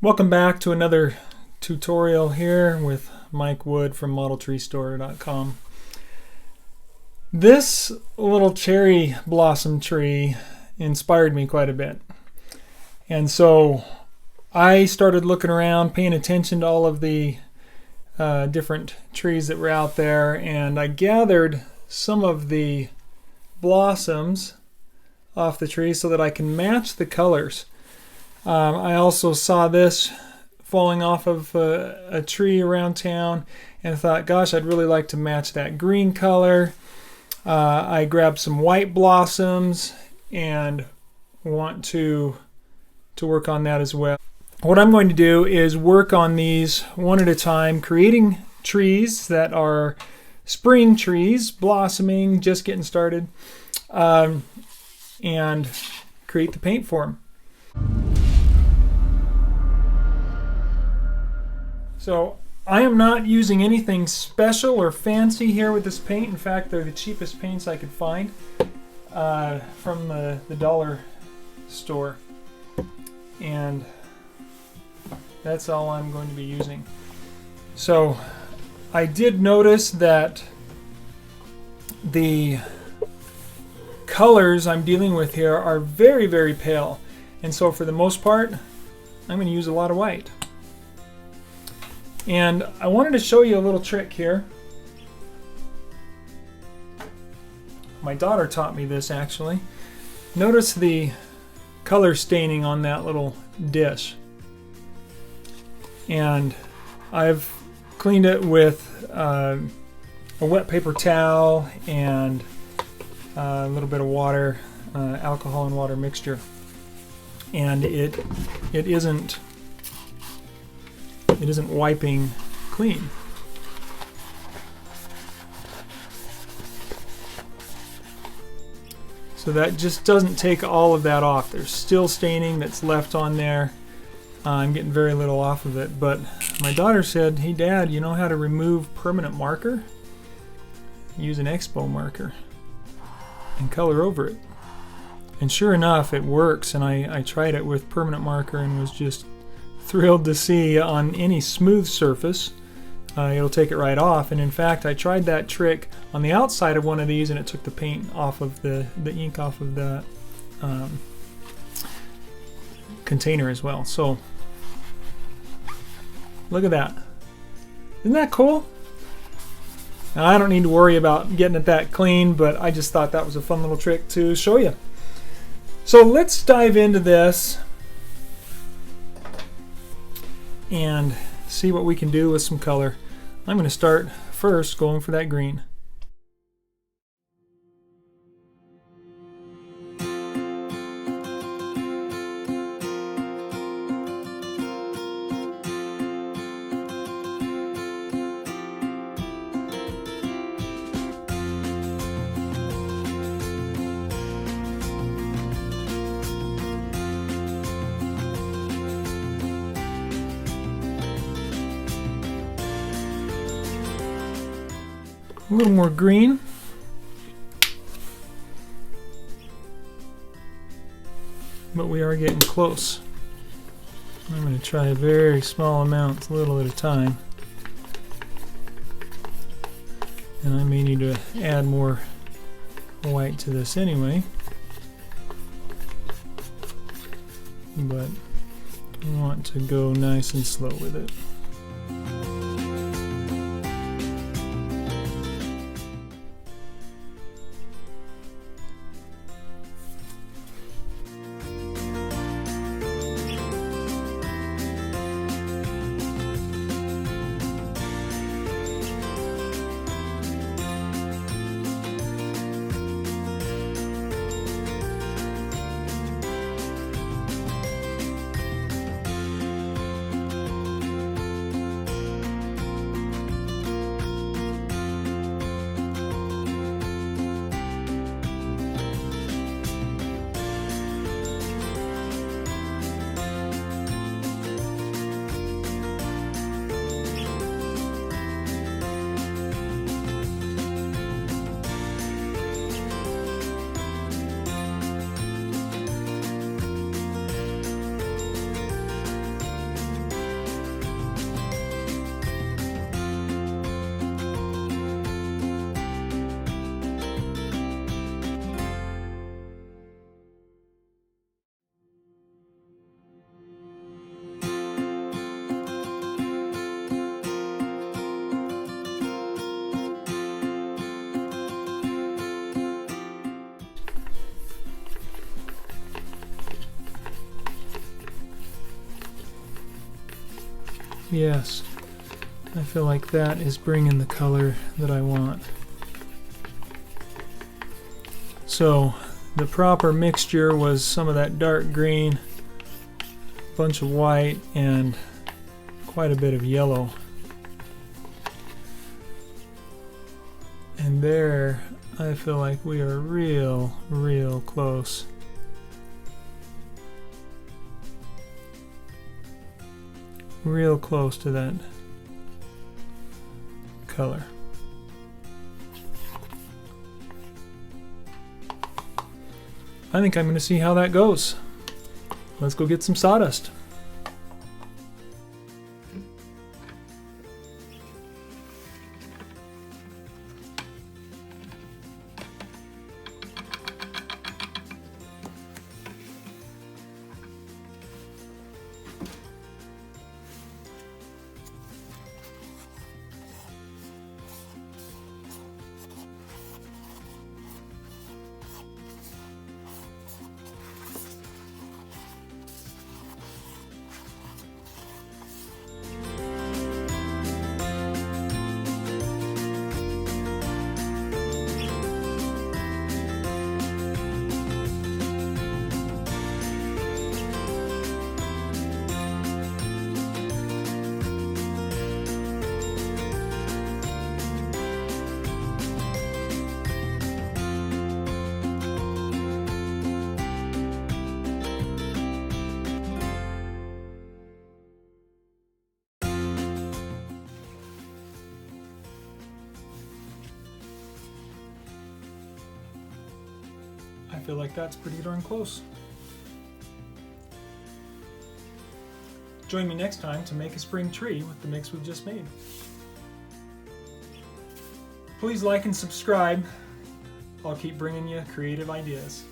Welcome back to another tutorial here with Mike Wood from ModelTreeStore.com. This little cherry blossom tree inspired me quite a bit. And so I started looking around, paying attention to all of the different trees that were out there, and I gathered some of the blossoms off the tree so that I can match the colors. I also saw this falling off of a tree around town and thought, gosh, I'd really like to match that green color. I grabbed some white blossoms and want to work on that as well. What I'm going to do is work on these one at a time, creating trees that are spring trees, blossoming, just getting started, and create the paint for them. So I am not using anything special or fancy here with this paint. In fact, they're the cheapest paints I could find from the dollar store. And that's all I'm going to be using. So I did notice that the colors I'm dealing with here are very, very pale. And so for the most part, I'm going to use a lot of white. And I wanted to show you a little trick here. My daughter taught me this actually. Notice the color staining on that little dish. And I've cleaned it with a wet paper towel and a little bit of water, alcohol and water mixture. And it isn't wiping clean. So that just doesn't take all of that off. There's still staining that's left on there. I'm getting very little off of it, but my daughter said, "Hey Dad, you know how to remove permanent marker? Use an Expo marker and color over it." And sure enough, it works, and I tried it with permanent marker and was just thrilled to see on any smooth surface it'll take it right off. And in fact, I tried that trick on the outside of one of these and it took the paint off of the ink off of the container as well. So look at that. Isn't that cool? Now, I don't need to worry about getting it that clean, but I just thought that was a fun little trick to show you. So let's dive into this and see what we can do with some color. I'm going to start first going for that green. A little more green. But we are getting close. I'm going to try a very small amount, a little at a time. And I may need to add more white to this anyway. But I want to go nice and slow with it. Yes, I feel like that is bringing the color that I want. So the proper mixture was some of that dark green, a bunch of white, and quite a bit of yellow. And there, I feel like we are real close. Real close to that color. I think I'm going to see how that goes. Let's go get some sawdust. I feel like that's pretty darn close. Join me next time to make a spring tree with the mix we've just made. Please like and subscribe. I'll keep bringing you creative ideas.